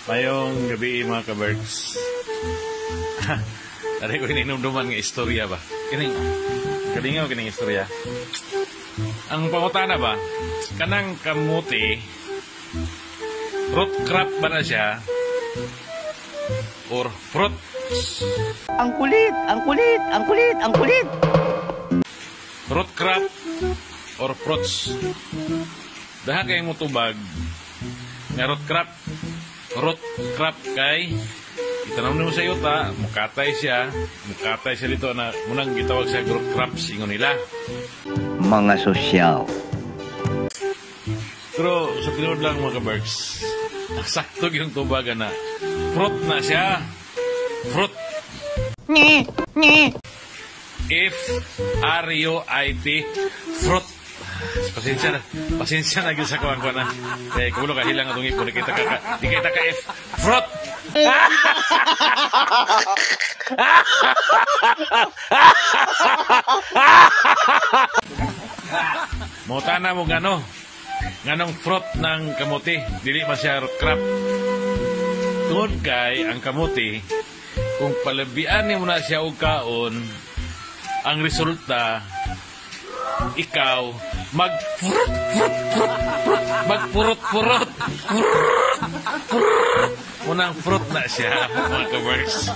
Mayong gabi mga ka-Berks. Tadi ko ininumduman nga istorya ba? Kalingaw kining istorya. Ang pangutana ba, kanang kamuti, root crop ba na siya? Or fruit? Ang kulit, ang kulit, ang kulit, ang kulit. Root crop or fruits? Daha kayong mutubag nga root crop kay itanong mo sa yuta, mukatay siya dito na munang gitawag siya root crops ingon nila. Mga sosyal. Pero sa pinod lang mga ka-Berks, sakto yung tubag na fruit na siya. Fruit. F-R-U-I-T. Fruit. Pasensya na gyud sa kuan na. Eh kulo ka hilang atong ipon di kita ka F. Fruit. Motana mo nganong fruit ng kamuti, dili man siya root crop. Tungod kay ang kamuti, kung palabian mo na siya og kaon, ang resulta ikaw magpurot-purot. Unang fruit na siya, mga ka-Berks.